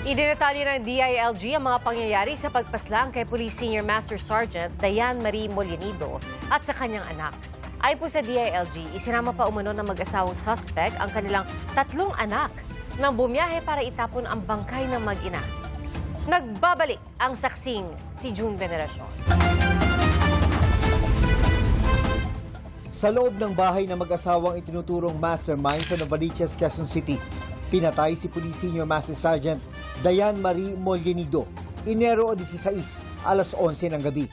Idinetalye ng DILG ang mga pangyayari sa pagpaslang kay Police Senior Master Sergeant Dayan Marie Molinito at sa kanyang anak. Ayon po sa DILG, isinama pa umano ng mag-asawang suspect ang kanilang 3 anak nang bumiyahe para itapon ang bangkay ng mag-ina. Nagbabalik ang saksing si June Veneracion. Sa loob ng bahay ng mag-asawang itinuturong mastermind sa Novaliches, Quezon City, pinatay si Police Senior Master Sergeant Dayan Marie Molinito, Enero 16, alas 11 ng gabi.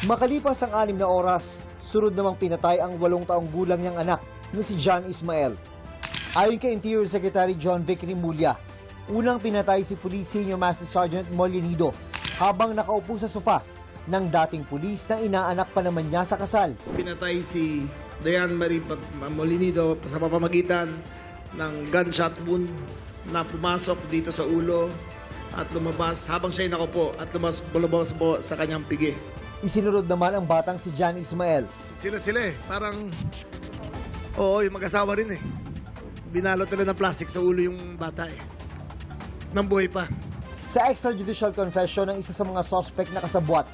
Makalipas ang 6 na oras, sunod namang pinatay ang 8 taong gulang niyang anak na si John Ismael. Ayon kay Interior Secretary John Vic Rimulya, unang pinatay si Police Senior Master Sergeant Molinito habang nakaupo sa sofa ng dating pulis na inaanak pa naman niya sa kasal. Pinatay si Dayan Marie Molinito sa pamamagitan ng gunshot wound na pumasok dito sa ulo at lumabas habang siya ay nakaupo at lumabas po sa kanyang pigi. Isinunod naman ang batang si John Ismael. Sila eh. Parang, oo, yung mag-asawa rin eh. Binalot nila ng plastic sa ulo yung bata eh. Nang buhay pa. Sa extrajudicial confession ng isa sa mga suspect na kasabwat,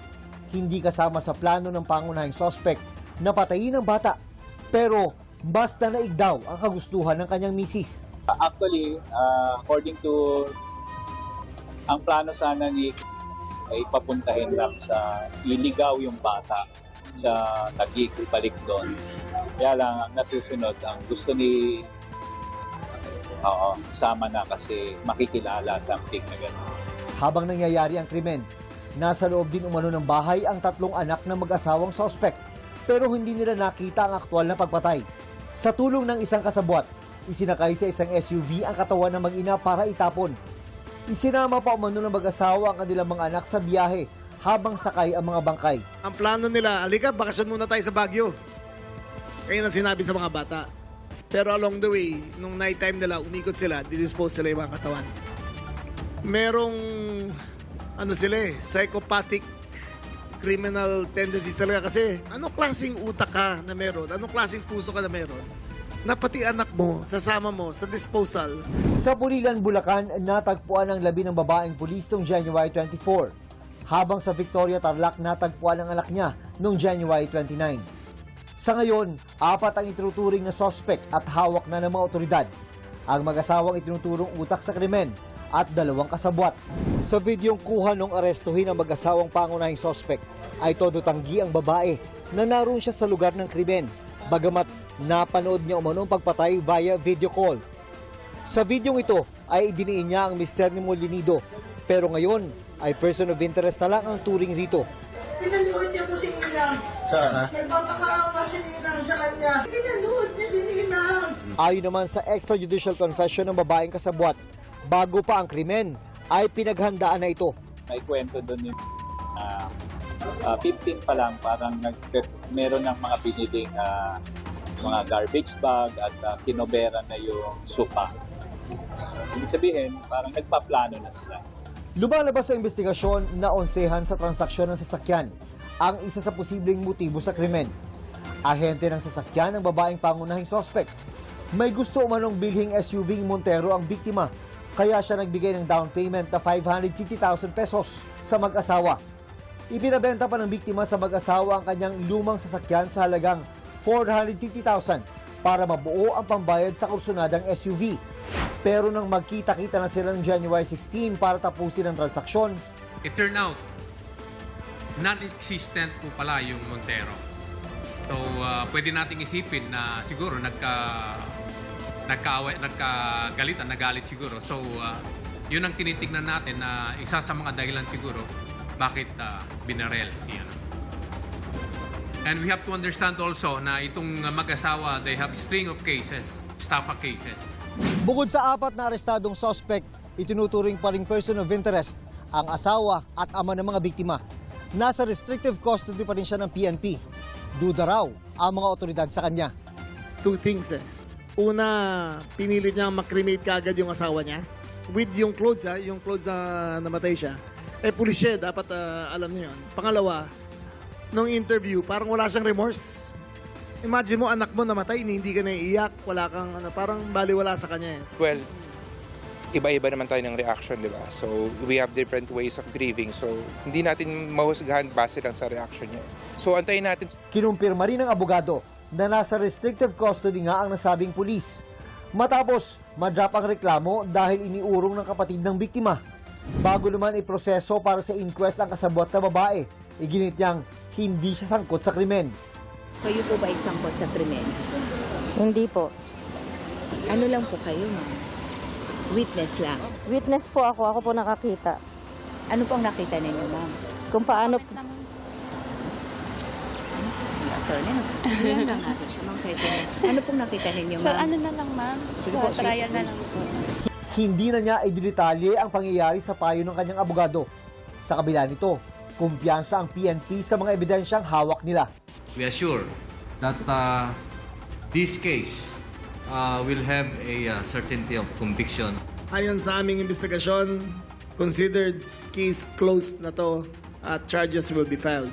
hindi kasama sa plano ng pangunahing suspect na patayin ang bata. Pero basta naig daw ang kagustuhan ng kanyang misis. Actually, according to ang plano sana ni ay papuntahin lang sa iligaw yung bata sa Taguig, balik doon. Kaya lang ang nasusunod, ang gusto ni sama na kasi makikilala something na gano'n. Habang nangyayari ang krimen, nasa loob din umano ng bahay ang 3 anak ng mag-asawang suspect pero hindi nila nakita ang aktwal na pagpatay. Sa tulong ng isang kasabwat, isinakay sa isang SUV ang katawan ng mag-ina para itapon. Isinama pa umano ng mag-asawa ang kanilang mga anak sa biyahe habang sakay ang mga bangkay. Ang plano nila, alika, bakasyon muna tayo sa Baguio. Kaya na sinabi sa mga bata. Pero along the way, nung night time nila, umikot sila, didispose sila yung mga katawan. Merong, psychopathic criminal tendencies talaga kasi anong klaseng utak ka na meron? Anong klaseng puso ka na meron? Na pati anak mo, sasama mo sa disposal. Sa Pulilan, Bulacan, natagpuan ang labi ng babaeng pulis noong January 24. Habang sa Victoria, Tarlac, natagpuan ang anak niya noong January 29. Sa ngayon, 4 ang itinuturing na suspect at hawak na ng mga otoridad. Ang mag-asawang itinuturong utak sa krimen at 2 kasabwat. Sa videong kuha nung arestuhin ang mag-asawang pangunahing suspect, ay todo tanggi ang babae na naroon siya sa lugar ng krimen, bagamat napanood niya umanong pagpatay via video call. Sa videong ito ay idiniin niya ang mister ni Molinito, pero ngayon ay person of interest na lang ang turing rito. Pinaluhod niya po si Ninang. Saan? Nagpapakaawa si Ninang sa kanya. Pinaluhod niya si Ninang. Ayon naman sa extrajudicial confession ng babaeng kasabwat, bago pa ang krimen ay pinaghandaan na ito. May kwento doon yung 15 pa lang, parang meron ng mga biniling mga garbage bag at kinobera na yung supa. Ibig sabihin, parang nagpaplano na sila. Lumalabas sa investigasyon na onsehan sa transaksyon ng sasakyan ang isa sa posibleng motibo sa krimen. Ahente ng sasakyan ng babaeng pangunahing suspect. May gusto umanong bilhing SUV Montero ang biktima, kaya siya nagbigay ng down payment na 550,000 pesos sa mag-asawa. Ipinabenta pa ng biktima sa mag-asawa ang kanyang lumang sasakyan sa halagang 450,000 para mabuo ang pambayad sa kursunadang SUV. Pero nang magkita-kita na sila ng January 16 para tapusin ang transaksyon, it turned out, non-existent po pala yung Montero. So, pwede nating isipin na siguro nagalit siguro. So, yun ang tinitignan natin na isa sa mga dahilan siguro bakit binarel siya. And we have to understand also na itong mag-asawa, they have a string of cases, estafa cases. bukod sa 4 na arestadong suspect, itinuturing pa ring person of interest ang asawa at ama ng mga biktima. Nasa restrictive custody pa rin siya ng PNP. Duda raw ang mga otoridad sa kanya. 2 things eh. Una, pinilit niya makremate kaagad yung asawa niya. With yung clothes na namatay siya. Pulis siya, dapat alam niyo yun. Pangalawa, nung interview, parang wala siyang remorse. Imagine mo, anak mo namatay, hindi ka naiiyak, wala kang, parang baliwala sa kanya eh. Well, iba-iba naman tayo ng reaction, di ba? So, we have different ways of grieving. So, hindi natin mahusgahan base lang sa reaction niya. So, antayin natin. Kinumpirma rin ng abogado na nasa restrictive custody nga ang nasabing pulis. Matapos, madrop ang reklamo dahil iniurong ng kapatid ng biktima. Bago naman iproseso para sa inquest ang kasabwat na babae, iginit niyang hindi siya sangkot sa krimen. Kayo po ba isangkot sa krimen? Hindi po. Ano lang po kayo, ma'am? Witness lang. Witness po ako. Ako po nakakita. Ano pong nakita ninyo, ma'am? Kung paano... Sige, attorney, nagsasabihan lang natin siya, ma'am. Ano pong nakita ninyo, ma'am? Sa ano na lang, ma'am? Sa trial na lang po. Hindi na niya ididetalye ang pangyayari sa payo ng kanyang abogado. Sa kabila nito, kumpiyansa ang PNP sa mga ebidensyang hawak nila. We are sure that this case will have a certainty of conviction. Ayon sa aming investigasyon, considered case closed na to at charges will be filed.